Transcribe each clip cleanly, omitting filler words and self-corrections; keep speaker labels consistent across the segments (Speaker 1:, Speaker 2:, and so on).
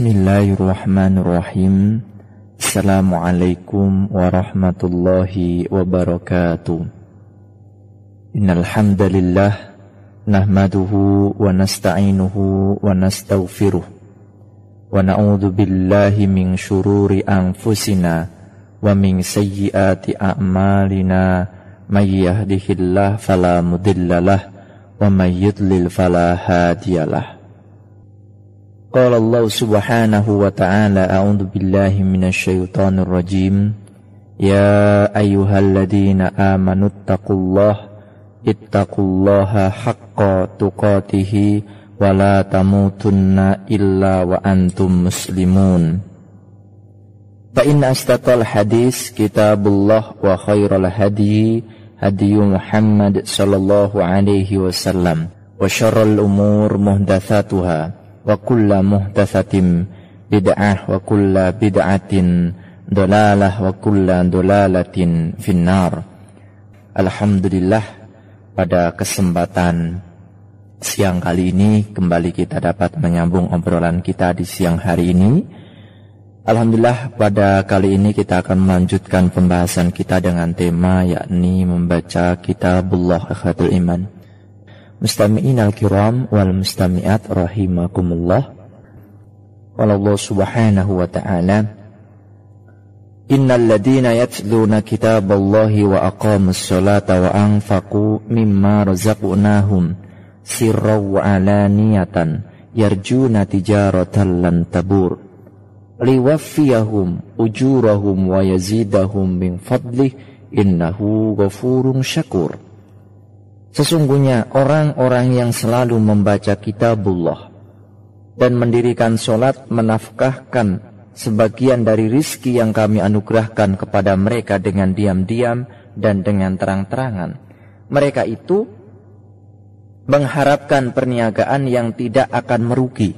Speaker 1: Bismillahirrahmanirrahim. Assalamualaikum warahmatullahi wabarakatuh. Innal hamdalillah nahmaduhu wa nasta'inuhu wa nastaghfiruh wa na'udzu billahi min syururi anfusina wa min sayyiati a'malina may yahdihillahu fala mudhillalah wa may yudlil fala hadiyalah. Qala Allah subhanahu wa ta'ala a'udzu billahi minasy syaithanir rajim. Ya ayyuhalladzina amanu ittaqullaha haqqa tuqatih wa la tamutunna illa wa antum muslimun. Fa inna asdaqal hadis kitabullah wa khairal hadi Muhammad sallallahu alaihi wasallam wa syarrul umur muhdatsatuha wa kulla muhdatsatin bid'ah wa kulla bid'atin dalalah wa kulla dalalatin finnar. Alhamdulillah, pada kesempatan siang kali ini kembali kita dapat menyambung obrolan kita di siang hari ini. Alhamdulillah, pada kali ini kita akan melanjutkan pembahasan kita dengan tema yakni membaca kitabullah Ikhwatul Iman. Mustami'in al-kiram wal mustami'at rahimakumullah. Qala Allah subhanahu wa ta'ala, innal ladhina yatluna kitaballahi wa aqamus salata wa anfaqu mimma razaqnahum sirran wa alaniyatan yarjuna tijaratan lan tabur liwaffiyahum ujurahum wa yazidahum min fadlih innahu ghafurun syakur. Sesungguhnya orang-orang yang selalu membaca kitabullah dan mendirikan sholat, menafkahkan sebagian dari rizki yang kami anugerahkan kepada mereka dengan diam-diam dan dengan terang-terangan, mereka itu mengharapkan perniagaan yang tidak akan merugi,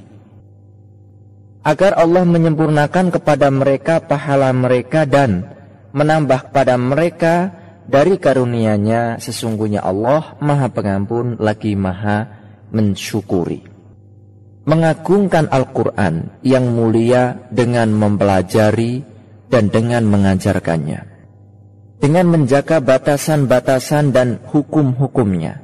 Speaker 1: agar Allah menyempurnakan kepada mereka pahala mereka dan menambah pada mereka dari karunia-Nya. Sesungguhnya Allah Maha Pengampun lagi Maha mensyukuri. Mengagungkan Al-Quran yang mulia dengan mempelajari dan dengan mengajarkannya, dengan menjaga batasan-batasan dan hukum-hukumnya,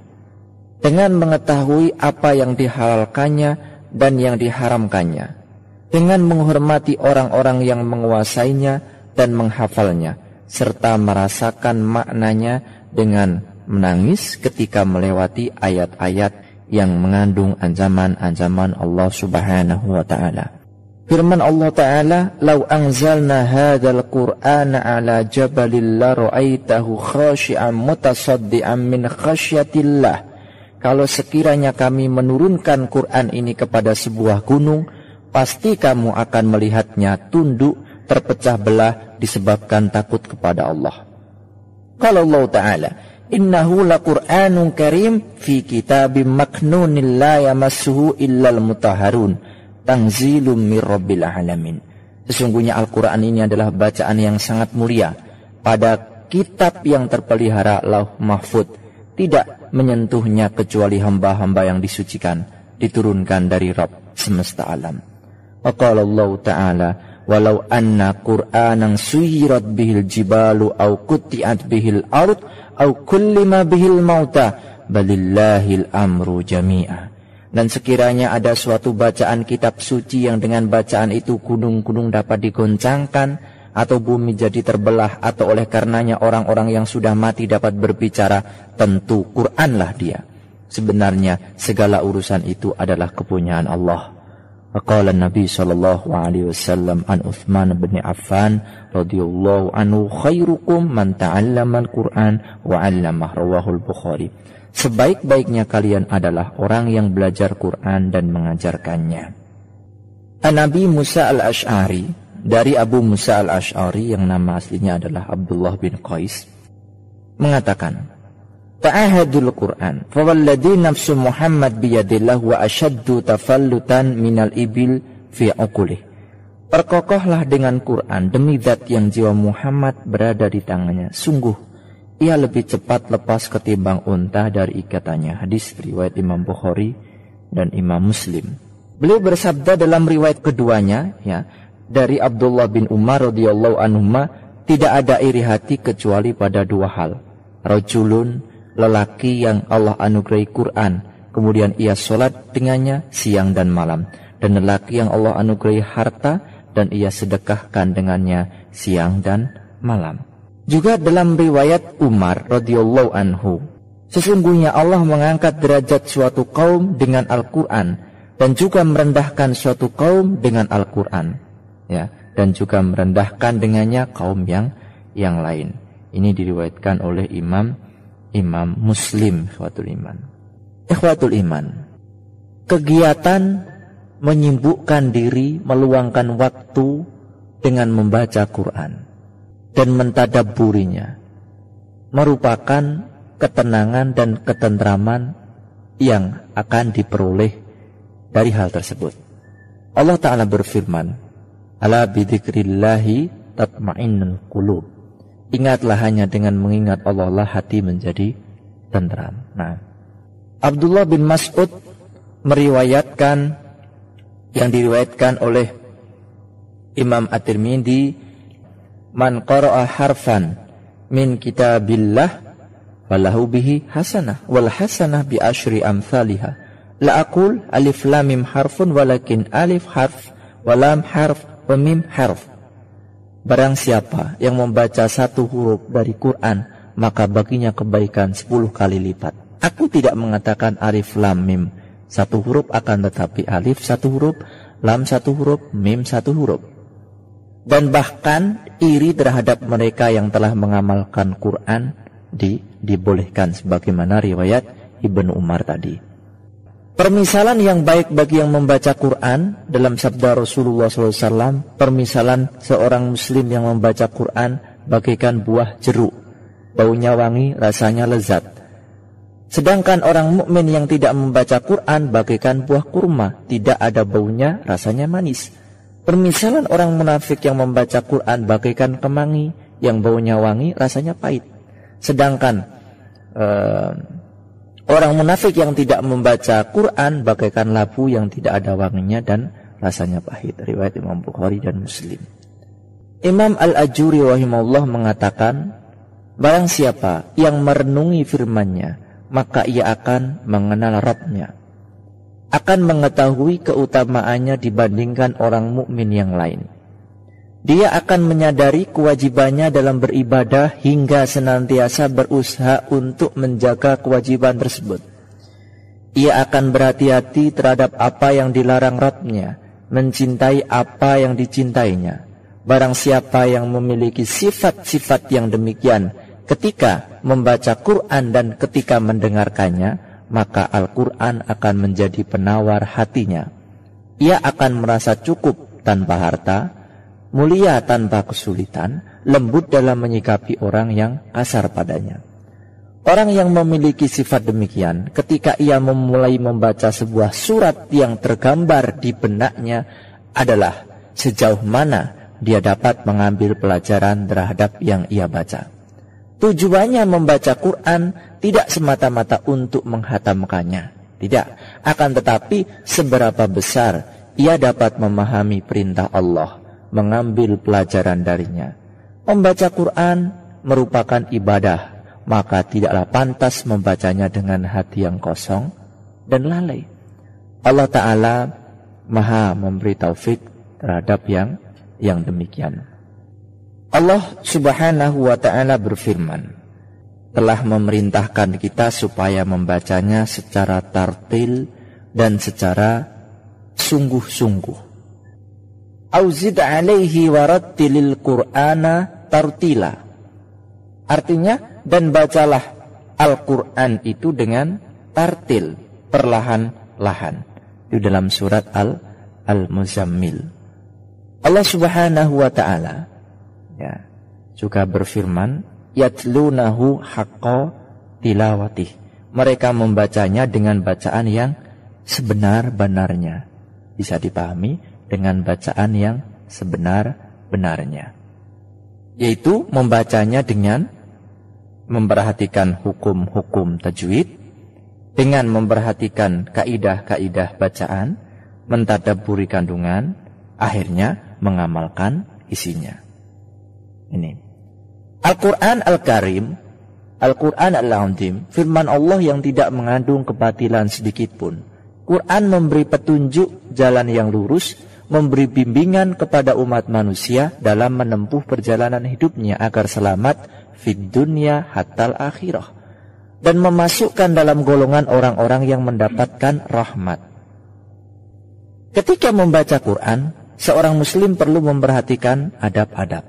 Speaker 1: dengan mengetahui apa yang dihalalkannya dan yang diharamkannya, dengan menghormati orang-orang yang menguasainya dan menghafalnya, serta merasakan maknanya dengan menangis ketika melewati ayat-ayat yang mengandung ancaman-ancaman Allah subhanahu wa ta'ala. Firman Allah ta'ala, "Lau anzalna hadzal qur'ana ala jabalin la ra'aitahu khashi'an mutasaddian min khasyatillah." Kalau sekiranya kami menurunkan Quran ini kepada sebuah gunung, pasti kamu akan melihatnya tunduk, terpecah belah disebabkan takut kepada Allah. Kalau Allah Ta'ala, innahu laqur'anun karim fi kitabim maknunin la yamassuhu illal mutahharun tanzilum mir rabbil alamin. Sesungguhnya Al-Quran ini adalah bacaan yang sangat mulia pada kitab yang terpelihara Lauh Mahfud, tidak menyentuhnya kecuali hamba-hamba yang disucikan, diturunkan dari Rabb semesta alam. Wa qala Allah Ta'ala, walau anna qur'anan suyirat bihil jibalu au qutti'at bihil ard au kullima bihil mauta balillahil amru jami'a. Dan sekiranya ada suatu bacaan kitab suci yang dengan bacaan itu gunung-gunung dapat digoncangkan atau bumi jadi terbelah, atau oleh karenanya orang-orang yang sudah mati dapat berbicara, tentu Qur'anlah dia. Sebenarnya segala urusan itu adalah kepunyaan Allah. Qala Nabi sallallahu alaihi wasallam an Utsman bin Affan radhiyallahu anhu, khairukum man ta'allama al-Qur'an wa 'allamah, rawahul Bukhari. Sebaik-baiknya kalian adalah orang yang belajar Quran dan mengajarkannya. An Nabi Musa al-Ash'ari, dari Abu Musa al-Ash'ari yang nama aslinya adalah Abdullah bin Qais, mengatakan, ta'ahadul Qur'an fawalladhi nafsu Muhammad biyadillah wa ashaddu tafallutan minal ibil fi uqulih. Perkokohlah dengan Quran demi zat yang jiwa Muhammad berada di tangannya, sungguh ia lebih cepat lepas ketimbang unta dari ikatannya. Hadis riwayat Imam Bukhari dan Imam Muslim. Beliau bersabda dalam riwayat keduanya, ya, dari Abdullah bin Umar radhiyallahu anhuma, tidak ada iri hati kecuali pada dua hal. Rajulun, lelaki yang Allah anugerahi Quran, kemudian ia sholat dengannya siang dan malam. Dan lelaki yang Allah anugerahi harta, dan ia sedekahkan dengannya siang dan malam. Juga dalam riwayat Umar radhiyallahu anhu, sesungguhnya Allah mengangkat derajat suatu kaum dengan Al-Quran, dan juga merendahkan suatu kaum dengan Al-Quran, ya, dan juga merendahkan dengannya kaum yang lain. Ini diriwayatkan oleh Imam Muslim. Ikhwatul iman, kegiatan menyibukkan diri, meluangkan waktu dengan membaca Quran dan mentadabburinya merupakan ketenangan dan ketentraman yang akan diperoleh dari hal tersebut. Allah Ta'ala berfirman, ala bidzikrillahi tatma'innul qulub. Ingatlah, hanya dengan mengingat Allah lah hati menjadi tentram. Nah, Abdullah bin Mas'ud meriwayatkan, yang diriwayatkan oleh Imam At-Tirmidzi, man qara'a harfan min kitabillah falahu bihi hasanah wal hasanah bi asyri amsalihha. La aqul alif lam mim harfun walakin alif harf wa lam harf wa mim harf. Barang siapa yang membaca satu huruf dari Quran, maka baginya kebaikan 10 kali lipat. Aku tidak mengatakan alif lam mim satu huruf, akan tetapi alif satu huruf, lam satu huruf, mim satu huruf. Dan bahkan iri terhadap mereka yang telah mengamalkan Quran dibolehkan, sebagaimana riwayat Ibnu Umar tadi. Permisalan yang baik bagi yang membaca Quran dalam sabda Rasulullah SAW, permisalan seorang muslim yang membaca Quran bagaikan buah jeruk, baunya wangi, rasanya lezat. Sedangkan orang mukmin yang tidak membaca Quran bagaikan buah kurma, tidak ada baunya, rasanya manis. Permisalan orang munafik yang membaca Quran bagaikan kemangi, yang baunya wangi, rasanya pahit. Sedangkan orang munafik yang tidak membaca Quran bagaikan labu yang tidak ada wanginya dan rasanya pahit. Riwayat Imam Bukhari dan Muslim. Imam Al-Ajuri rahimahullah mengatakan, barang siapa yang merenungi firman-Nya, maka ia akan mengenal Rabb-Nya, akan mengetahui keutamaannya dibandingkan orang mukmin yang lain. Dia akan menyadari kewajibannya dalam beribadah hingga senantiasa berusaha untuk menjaga kewajiban tersebut. Ia akan berhati-hati terhadap apa yang dilarang Rabb-Nya, mencintai apa yang dicintainya. Barang siapa yang memiliki sifat-sifat yang demikian ketika membaca Quran dan ketika mendengarkannya, maka Al-Quran akan menjadi penawar hatinya. Ia akan merasa cukup tanpa harta, mulia tanpa kesulitan, lembut dalam menyikapi orang yang kasar padanya. Orang yang memiliki sifat demikian, ketika ia memulai membaca sebuah surat yang tergambar di benaknya adalah sejauh mana dia dapat mengambil pelajaran terhadap yang ia baca. Tujuannya membaca Quran tidak semata-mata untuk menghatamkannya, tidak. Akan tetapi seberapa besar ia dapat memahami perintah Allah, mengambil pelajaran darinya. Membaca Quran merupakan ibadah, maka tidaklah pantas membacanya dengan hati yang kosong dan lalai. Allah Ta'ala Maha memberi taufik terhadap yang demikian. Allah Subhanahu wa Ta'ala berfirman, telah memerintahkan kita supaya membacanya secara tartil dan secara sungguh-sungguh. Auzid alaihi warattilil Qur'ana tartila. Artinya, dan bacalah Al-Quran itu dengan tartil, perlahan-lahan. Itu dalam surat Al-Muzammil. Allah Subhanahu wa Ta'ala juga berfirman, yatlunahu haqqa tilawatih. Mereka membacanya dengan bacaan yang sebenar-benarnya. Bisa dipahami dengan bacaan yang sebenar-benarnya, yaitu membacanya dengan memperhatikan hukum-hukum tajwid, dengan memperhatikan kaidah-kaidah bacaan, mentadabburi kandungan, akhirnya mengamalkan isinya. Ini Al-Quran Al-Karim, Al-Quran Al-Azim, firman Allah yang tidak mengandung kebatilan sedikit pun. Quran memberi petunjuk jalan yang lurus, memberi bimbingan kepada umat manusia dalam menempuh perjalanan hidupnya agar selamat fid dunya hatal akhirah, dan memasukkan dalam golongan orang-orang yang mendapatkan rahmat. Ketika membaca Quran, seorang muslim perlu memperhatikan adab-adab,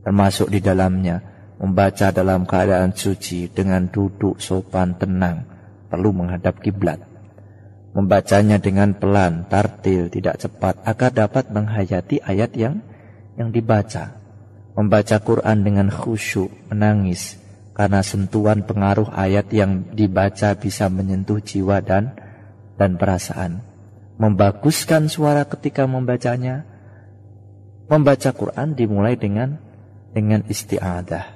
Speaker 1: termasuk di dalamnya membaca dalam keadaan suci dengan duduk sopan tenang, perlu menghadap kiblat. Membacanya dengan pelan, tartil, tidak cepat agar dapat menghayati ayat yang dibaca. Membaca Quran dengan khusyuk, menangis karena sentuhan pengaruh ayat yang dibaca bisa menyentuh jiwa dan perasaan. Membaguskan suara ketika membacanya. Membaca Quran dimulai dengan isti'adah.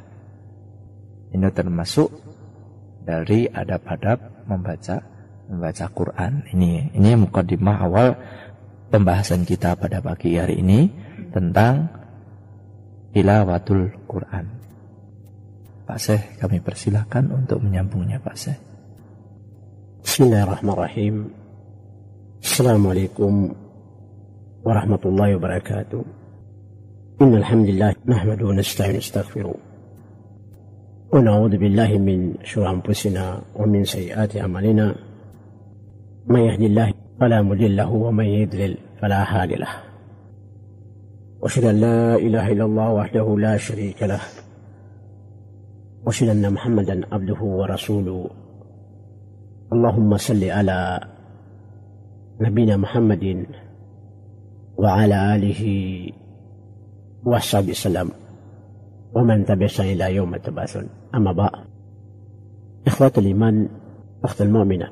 Speaker 1: Ini termasuk dari adab-adab membaca Quran. Ini mukadimah awal pembahasan kita pada pagi hari ini tentang tilawatul Quran. Pak Syekh, kami persilahkan untuk menyambungnya, Pak Syekh.
Speaker 2: Bismillahirrahmanirrahim. Assalamualaikum warahmatullahi wabarakatuh. Innal hamdalillah nahmaduhu wa nasta'inu wa nastaghfiruh. Wa na'udzu billahi min shururi anfusina wa min sayyiati a'malina. May yahdihillahu fala mudilla lahu wa may yudlil fala hadiya lahu. وأشهد أن لا إله إلا الله وحده لا شريك له وأشهد أن محمدا عبده ورسوله. اللهم صل على نبينا محمد وعلى آله وصحبه وسلم ومن تبعهم إلى يوم تبعثون. أما بعد، إخوة الإيمان، أخت المؤمنة,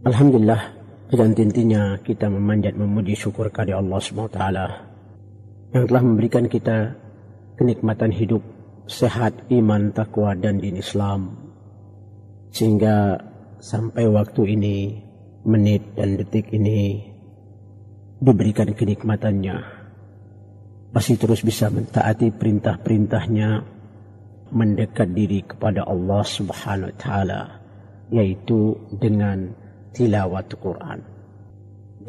Speaker 2: alhamdulillah, tidak henti-hentinya kita memanjat memuji syukur kepada Allah SWT yang telah memberikan kita kenikmatan hidup, sehat, iman, takwa, dan din Islam, sehingga sampai waktu ini, menit dan detik ini diberikan kenikmatannya, masih terus bisa mentaati perintah-perintahnya, mendekat diri kepada Allah Subhanahu wa Ta'ala, yaitu dengan tilawat Quran,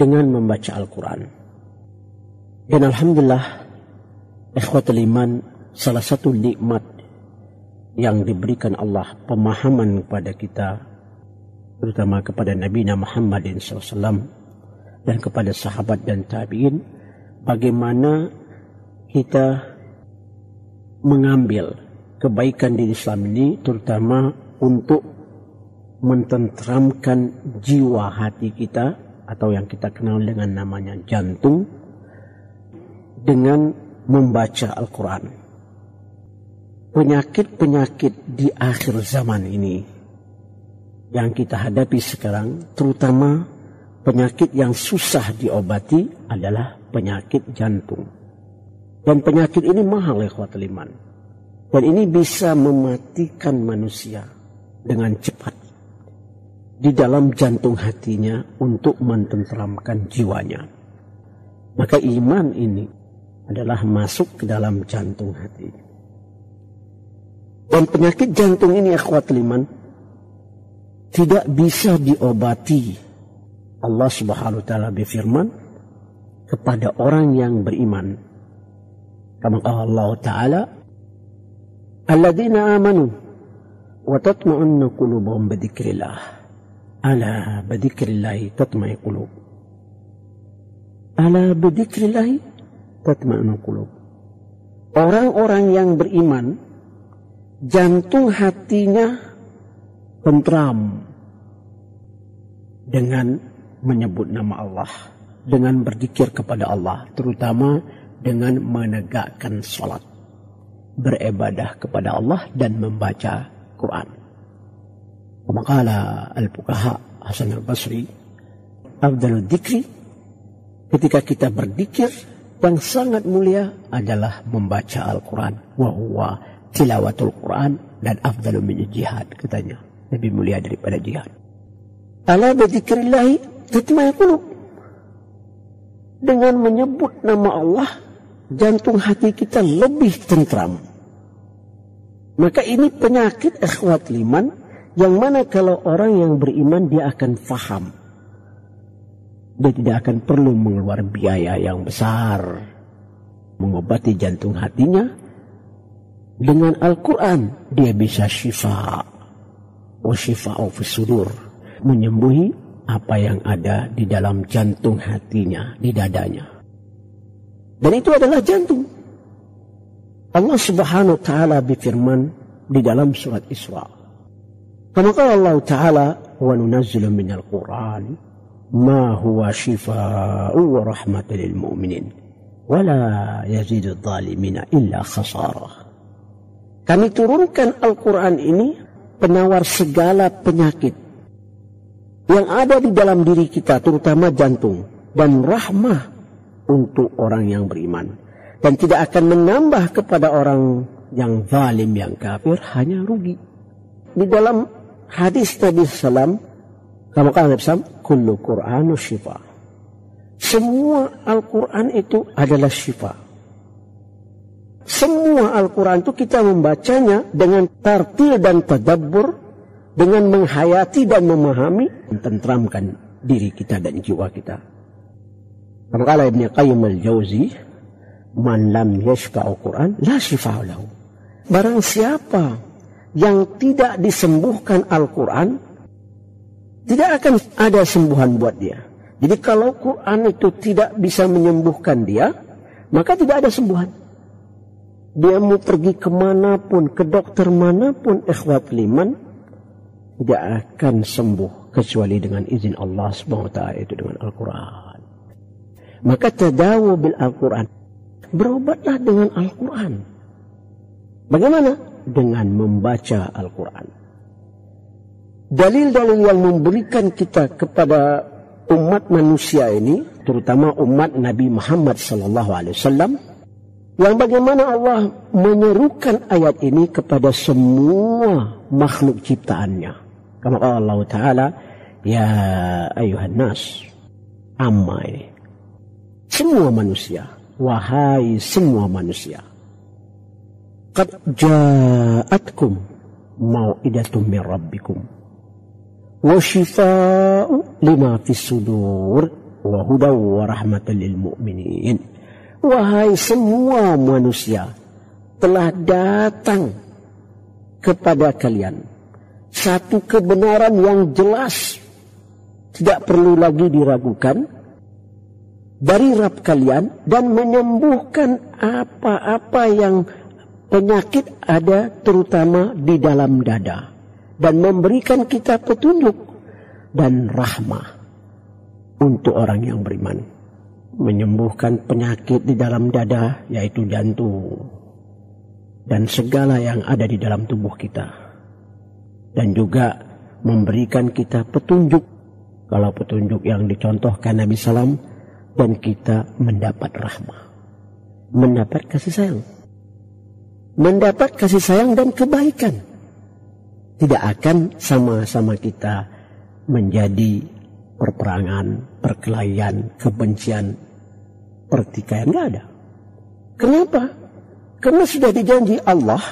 Speaker 2: dengan membaca Al-Quran. Dan alhamdulillah, ikhwatul iman, salah satu nikmat yang diberikan Allah, pemahaman kepada kita, terutama kepada Nabi Muhammad SAW dan kepada sahabat dan tabi'in, bagaimana kita mengambil kebaikan di Islam ini, terutama untuk mententramkan jiwa hati kita, atau yang kita kenal dengan namanya jantung, dengan membaca Al-Quran. Penyakit-penyakit di akhir zaman ini yang kita hadapi sekarang, terutama penyakit yang susah diobati, adalah penyakit jantung. Dan penyakit ini mahal, ikhwatul iman. Dan ini bisa mematikan manusia dengan cepat di dalam jantung hatinya untuk mententramkan jiwanya. Maka iman ini adalah masuk ke dalam jantung hati. Dan penyakit jantung ini, ikhwatul iman, tidak bisa diobati. Allah Subhanahu wa Ta'ala berfirman kepada orang yang beriman, kama qala Allah Ta'ala, alladzina amanu wa tatma'innu qulubuhum bidzikrillah, ala bidzikrillah tatma'innul qulub, ala bidzikrillah tatma'inul qulub. Orang-orang yang beriman, jantung hatinya tentram dengan menyebut nama Allah, dengan berzikir kepada Allah, terutama dengan menegakkan salat, beribadah kepada Allah dan membaca Quran. Maqala al-fuqaha Hasan al-Basri, afdalul dzikri, ketika kita berzikir, yang sangat mulia adalah membaca Al-Quran. Wa huwa tilawatul Quran, dan afdalu min jihad, katanya, lebih mulia daripada jihad. Ala bidzikrillah tatma'innul qulub. Dengan menyebut nama Allah, jantung hati kita lebih tentram. Maka ini penyakit ikhwat liman, yang mana kalau orang yang beriman dia akan faham. Dia tidak akan perlu mengeluarkan biaya yang besar mengobati jantung hatinya. Dengan Al-Quran dia bisa syifa, wa syifa'u fis sudur, menyembuhi apa yang ada di dalam jantung hatinya, di dadanya. Dan itu adalah jantung. Allah Subhanahu wa taala berfirman di dalam surat Isra. Kama qala Allah taala, wa nunazzilu minal Qur'an ma huwa shifaa'un wa rahmatan lil mu'minin wa la yazidu adh-dhalimina illa khasara. Kami turunkan Al-Quran ini penawar segala penyakit yang ada di dalam diri kita, terutama jantung, dan rahmah untuk orang yang beriman, dan tidak akan menambah kepada orang yang zalim, yang kafir, hanya rugi. Di dalam hadis Nabi SAW, kamu kan Nabi SAW, kullu Qur'anu syifa. Semua Al-Quran itu adalah syifa. Semua Al-Quran itu kita membacanya dengan tartil dan tadabbur, dengan menghayati dan memahami, mententramkan diri kita dan jiwa kita. Kala Ibnu Qayyim al-Jauzi, man lam yashfa'u Quran la shifa'u lahu. Barang siapa yang tidak disembuhkan Al-Quran, tidak akan ada sembuhan buat dia. Jadi kalau Quran itu tidak bisa menyembuhkan dia, maka tidak ada sembuhan. Dia mau pergi kemanapun, ke dokter manapun, ikhwat liman, tidak akan sembuh kecuali dengan izin Allah SWT, itu dengan Al-Quran. Maka tadawu bil Al-Quran, berobatlah dengan Al-Quran. Bagaimana? Dengan membaca Al-Quran. Dalil-dalil yang memberikan kita kepada umat manusia ini, terutama umat Nabi Muhammad SAW, yang bagaimana Allah menyerukan ayat ini kepada semua makhluk ciptaannya. Kama Allah Ta'ala, ya ayuhan nas, amma ini. Semua manusia, wahai semua manusia. Qad ja'atkum mau'idatum min rabbikum. Wa shifa'u lima fis sudur. Wa hudaw wa rahmatan lil mu'minin. Wahai semua manusia, telah datang kepada kalian satu kebenaran yang jelas, tidak perlu lagi diragukan, dari Rabb kalian, dan menyembuhkan apa-apa yang penyakit ada terutama di dalam dada, dan memberikan kita petunjuk dan rahmah untuk orang yang beriman. Menyembuhkan penyakit di dalam dada, yaitu jantung, dan segala yang ada di dalam tubuh kita, dan juga memberikan kita petunjuk, kalau petunjuk yang dicontohkan Nabi SAW, dan kita mendapat rahmah, mendapat kasih sayang, mendapat kasih sayang dan kebaikan. Tidak akan sama-sama kita menjadi perperangan, perkelahian, kebencian, pertikaian, nggak ada. Kenapa? Karena sudah dijanji Allah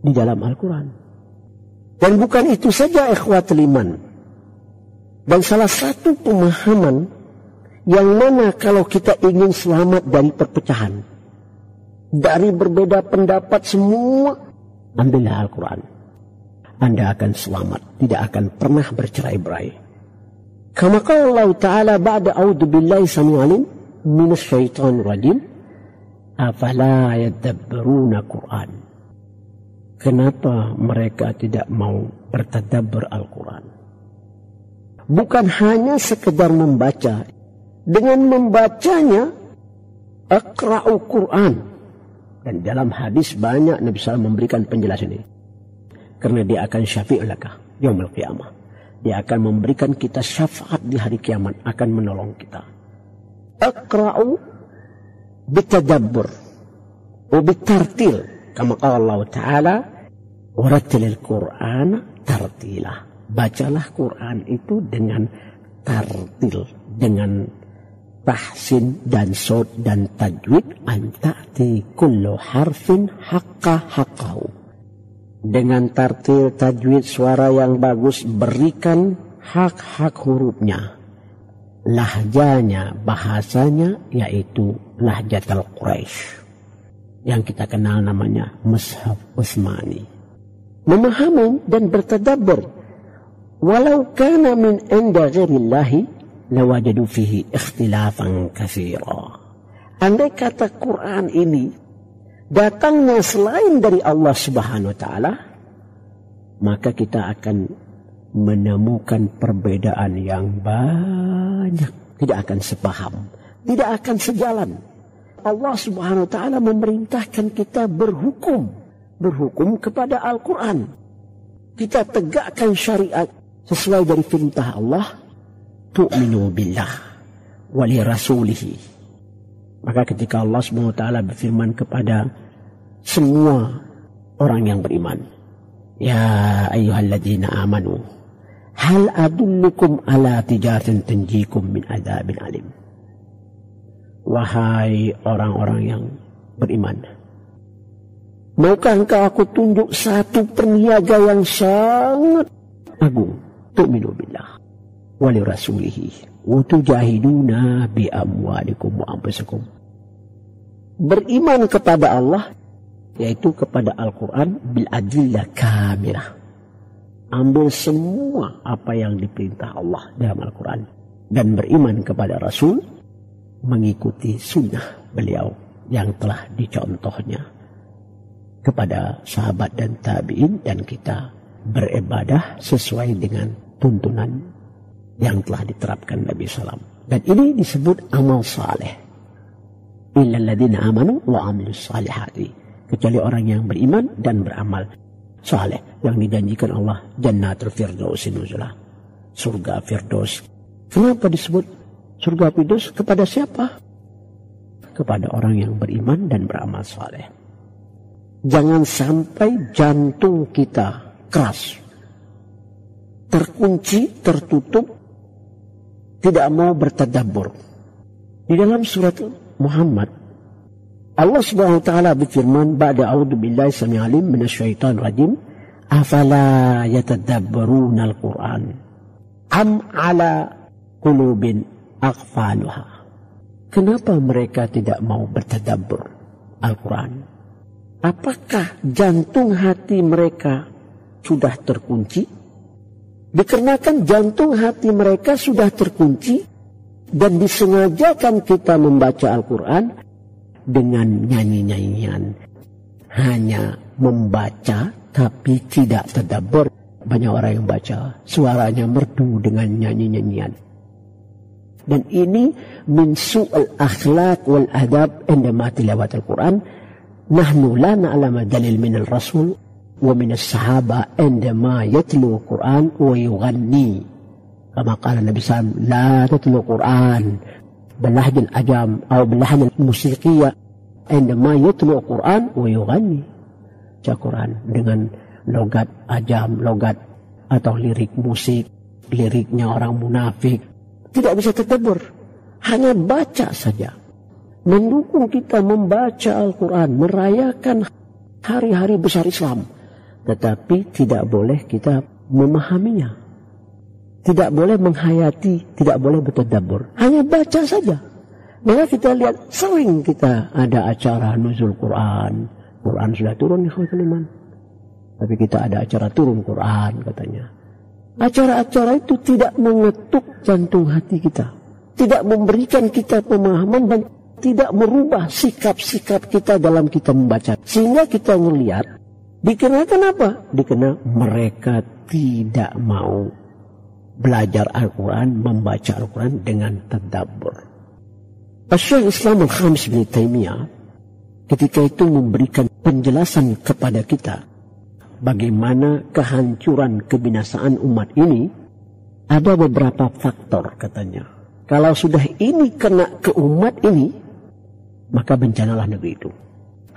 Speaker 2: di dalam Al-Quran. Dan bukan itu saja ikhwat liman. Dan salah satu pemahaman yang mana kalau kita ingin selamat dari perpecahan, dari berbeda pendapat semua, ambillah Al-Quran. Anda akan selamat, tidak akan pernah bercerai-berai. Kama qala Allah Ta'ala ba'da a'udzu billahi samii'il 'alim minas syaitonir rajim, afala yadabbaruna Qur'an. Kenapa mereka tidak mau bertadabbur Al-Quran? Bukan hanya sekedar membaca. Dengan membacanya, aqra'u Qur'an. Dan dalam hadis banyak Nabi SAW memberikan penjelasan ini. Karena dia akan syafi'ul laka yaumil qiyamah. Dia akan memberikan kita syafaat di hari kiamat, akan menolong kita. Aqra'u bitadabbur wa bitartil, kama qala Allah Ta'ala, warattilil Qur'ana tartila. Bacalah Quran itu dengan tartil dengan tahsin dan sod dan tajwid, anta'ti kullu harfin haqqa haqqahu. Dengan tartil, tajwid, suara yang bagus, berikan hak-hak hurufnya, lahjanya, bahasanya, yaitu lahjatul Quraisy yang kita kenal namanya Mushaf Utsmani. Memahami dan bertadabbur, walau kana min inda ghairillahi lawajadu fihi ikhtilafan katsira. Andai kata Quran ini datangnya selain dari Allah Subhanahu wa taala, maka kita akan menemukan perbedaan yang banyak, tidak akan sepaham, tidak akan sejalan. Allah Subhanahu wa taala memerintahkan kita berhukum kepada Al-Quran. Kita tegakkan syariat sesuai dari perintah Allah, tu'minu billah wa li rasulihi. Maka ketika Allah Subhanahu wa taala berfirman kepada semua orang yang beriman, ya ayyuhalladzina amanu hal adullukum ala tijaratin tanjikum min adzabin alim. Wahai orang-orang yang beriman, maukah engkau aku tunjuk satu perniaga yang sangat agung, tu'minu billah wa li rasulihi wa tujahiduna bi amwalikum wa anfusikum. Beriman kepada Allah, yaitu kepada Al-Quran, bil adillah kamilah. Ambil semua apa yang diperintah Allah dalam Al-Quran, dan beriman kepada Rasul, mengikuti sunnah beliau yang telah dicontohnya kepada sahabat dan tabi'in, dan kita beribadah sesuai dengan tuntunan yang telah diterapkan Nabi SAW. Dan ini disebut amal saleh. Illal ladzina amanu wa amilus salihati. Kecuali orang yang beriman dan beramal saleh, yang dijanjikan Allah jannatul firdausi nuzula, surga firdaus. Kenapa disebut surga firdaus? Kepada siapa? Kepada orang yang beriman dan beramal saleh. Jangan sampai jantung kita keras, terkunci, tertutup, tidak mau bertadabbur. Di dalam surat Muhammad, Allah Subhanahu wa taala berfirman, ba'da a'udzu billahi samii'il 'alim minasyaitonir rajim, afala yatadabbaruna al-Qur'an am 'ala qulubin aqfaluha. Kenapa mereka tidak mau bertadabbur Al-Quran? Apakah jantung hati mereka sudah terkunci? Dikarenakan jantung hati mereka sudah terkunci dan disengajakan kita membaca Al-Quran dengan nyanyi-nyanyian, hanya membaca tapi tidak tadabbur. Banyak orang yang baca, suaranya merdu dengan nyanyi-nyanyian. Dan ini min su'al akhlaq wal adab indama tilawat Al-Quran. Nahnu la na'lama dalil min al-rasul wa min as-sahaba indama yatlu Al-Quran wa yughanni. Kama qala Nabi SAW, la tatlu Al-Quran باللهجة الأجام أو باللهجة الموسيقية عندما يتلو القرآن ويغني. Al-Quran dengan logat ajam, logat atau lirik musik, liriknya orang munafik, tidak bisa tadabbur, hanya baca saja. Mendukung kita membaca Al-Quran, merayakan hari-hari besar Islam, tetapi tidak boleh kita memahaminya. Tidak boleh menghayati, tidak boleh bertadabbur. Hanya baca saja. Maka kita lihat sering kita ada acara nuzul Quran. Quran sudah turun nih ikhwatul iman. Tapi kita ada acara turun Quran katanya. Acara-acara itu tidak mengetuk jantung hati kita. Tidak memberikan kita pemahaman dan tidak merubah sikap-sikap kita dalam kita membaca. Sehingga kita melihat, dikenakan apa? Dikena mereka tidak mau belajar Al-Quran, membaca Al-Quran dengan tadabbur. Syekhul Islam Al-Khamis bin Taimiyah ketika itu memberikan penjelasan kepada kita bagaimana kehancuran kebinasaan umat ini. Ada beberapa faktor katanya. Kalau sudah ini kena ke umat ini, maka bencanalah negeri itu,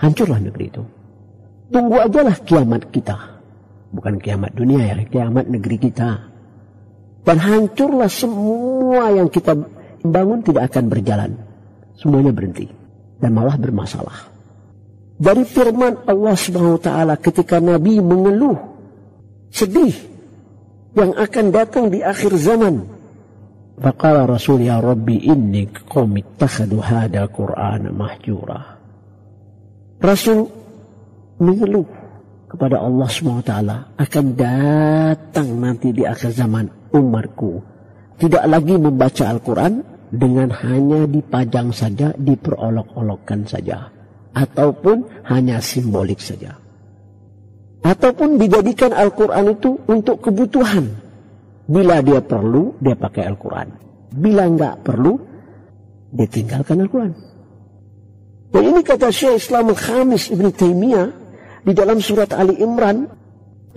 Speaker 2: hancurlah negeri itu. Tunggu ajalah kiamat kita, bukan kiamat dunia ya, kiamat negeri kita. Dan hancurlah semua yang kita bangun tidak akan berjalan. Semuanya berhenti dan malah bermasalah. Dari firman Allah Subhanahu wa taala ketika Nabi mengeluh sedih yang akan datang di akhir zaman. Faqala Rasul ya Rabbi inni qaumi ittakhadhu hadzal Qur'ana mahjura. Rasul mengeluh kepada Allah Subhanahu wa taala akan datang nanti di akhir zaman umatku tidak lagi membaca Al-Quran dengan hanya dipajang saja, diperolok-olokkan saja, ataupun hanya simbolik saja, ataupun dijadikan Al-Quran itu untuk kebutuhan. Bila dia perlu, dia pakai Al-Quran. Bila enggak perlu, dia tinggalkan Al-Quran. Dan ini kata Syekh Islam Al-Khamis Ibn Taimiyah di dalam surat Ali Imran,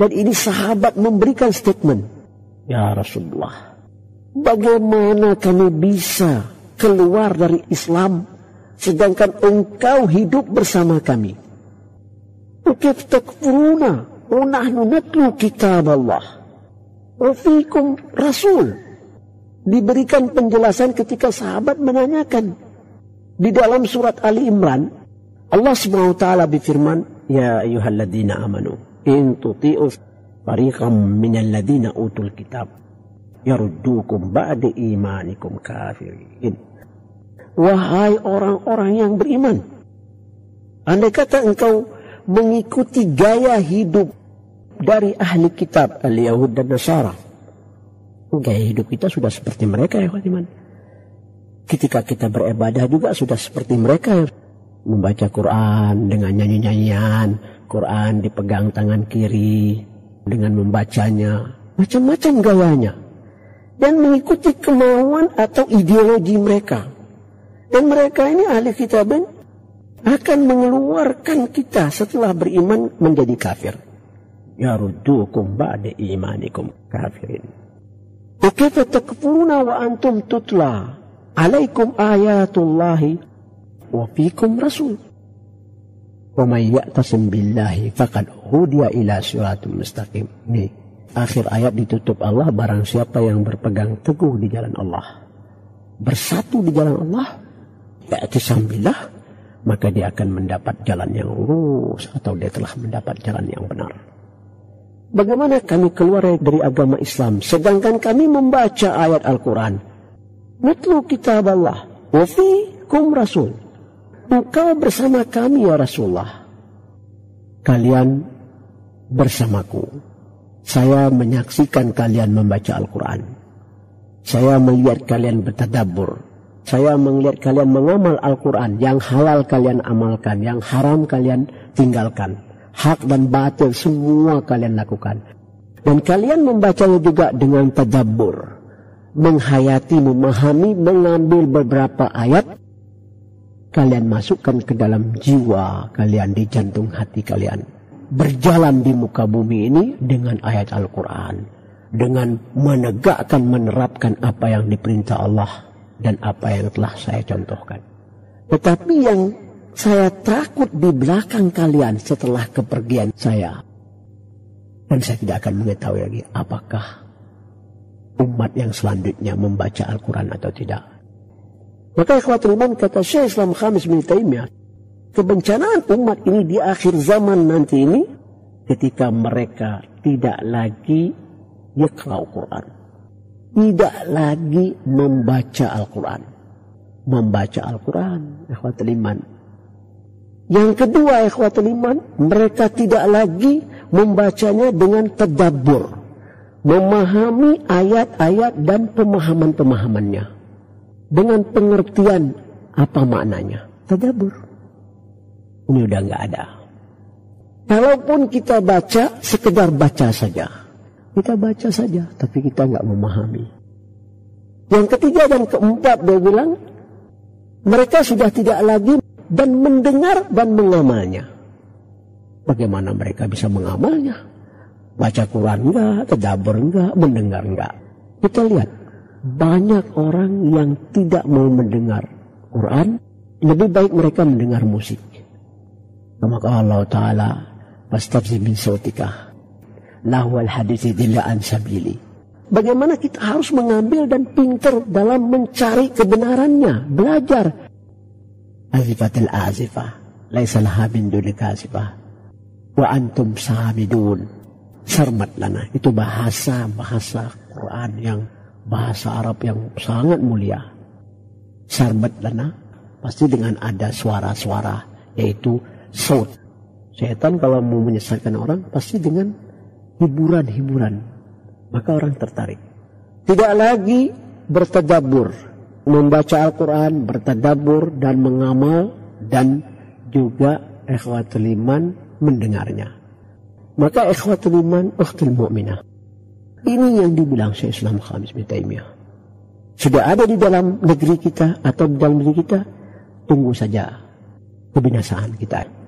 Speaker 2: dan ini sahabat memberikan statement, ya Rasulullah, bagaimana kami bisa keluar dari Islam sedangkan engkau hidup bersama kami? Kif takfuruna wa nahnu natlu kitab Allah wa fiikum rasul. Diberikan penjelasan ketika sahabat menanyakan. Di dalam surat Ali Imran, Allah Subhanahu wa taala berfirman, ya ayyuhalladzina amanu in tuti'u fariqam minal ladzina utul kitab yaruddukum ba'da imanikum kafirin. Wahai orang-orang yang beriman, andai kata engkau mengikuti gaya hidup dari ahli kitab al-Yahud dan Nasara, gaya hidup kita sudah seperti mereka ya Khatiman. Ketika kita beribadah juga sudah seperti mereka, membaca Quran dengan nyanyi-nyanyian, Quran dipegang tangan kiri dengan membacanya, macam-macam gayanya, dan mengikuti kemauan atau ideologi mereka. Dan mereka ini ahli kitabin akan mengeluarkan kita setelah beriman menjadi kafir. Yaruddukum ba'da imanikum kafirin. Wa kaifa takfuruna wa antum tutla alaikum ayatullahi wa fiikum rasul. Wa may ya'tasim billahi faqad hudiya ila siratal mustaqim. Nih, akhir ayat ditutup Allah, barang siapa yang berpegang teguh di jalan Allah, bersatu di jalan Allah, ya'tasam billah, maka dia akan mendapat jalan yang lurus atau dia telah mendapat jalan yang benar. Bagaimana kami keluar dari agama Islam sedangkan kami membaca ayat Al-Quran? Natlu kitab Allah wa fiikum rasul. Engkau bersama kami ya Rasulullah, kalian bersamaku. Saya menyaksikan kalian membaca Al-Quran. Saya melihat kalian bertadabbur. Saya melihat kalian mengamal Al-Quran. Yang halal kalian amalkan, yang haram kalian tinggalkan. Hak dan batil semua kalian lakukan. Dan kalian membacanya juga dengan tadabbur, menghayati, memahami, mengambil beberapa ayat, kalian masukkan ke dalam jiwa kalian, di jantung hati kalian. Berjalan di muka bumi ini dengan ayat Al-Quran, dengan menegakkan, menerapkan apa yang diperintah Allah dan apa yang telah saya contohkan. Tetapi yang saya takut di belakang kalian setelah kepergian saya, dan saya tidak akan mengetahui lagi apakah umat yang selanjutnya membaca Al-Quran atau tidak. Maka ikhwatul iman, kata Syekh Islam Khamis bin Taimiyah, kebencanaan umat ini di akhir zaman nanti ini ketika mereka tidak lagi yaqra'u Quran, tidak lagi membaca Al-Quran. Membaca Al-Quran, ikhwatul iman. Yang kedua ikhwatul iman, mereka tidak lagi membacanya dengan tadabbur, memahami ayat-ayat dan pemahaman-pemahamannya dengan pengertian apa maknanya. Tadabbur ini udah nggak ada. Kalaupun kita baca, sekedar baca saja. Kita baca saja, tapi kita nggak memahami. Yang ketiga dan keempat, dia bilang mereka sudah tidak lagi dan mendengar dan mengamalnya. Bagaimana mereka bisa mengamalnya? Baca Quran enggak, tadabbur enggak, mendengar enggak. Kita lihat, banyak orang yang tidak mau mendengar Quran, lebih baik mereka mendengar musik. Maka Allah Ta'ala, "Fastafzi min sautika lahwal hadithi dilla an sabili." bagaimana kita harus mengambil dan pintar dalam mencari kebenarannya, belajar. Azifatil azifah, laisa laha min duni kasifah, wa antum samidun. Sarmat lana, itu bahasa Quran yang bahasa Arab yang sangat mulia. Sarmat lana, pasti dengan ada suara-suara, yaitu saut. Setan kalau mau menyesatkan orang, pasti dengan hiburan-hiburan. Maka orang tertarik. Tidak lagi bertadabbur, membaca Al-Quran, bertadabbur dan mengamal, dan juga ikhwatul iman mendengarnya. Maka ikhwatul iman, ukhtul mu'minah. Ini yang dibilang Syekh Islam Khamis bin Taimiyah. Sudah ada di dalam negeri kita atau di dalam negeri kita, tunggu saja kebinasaan kita.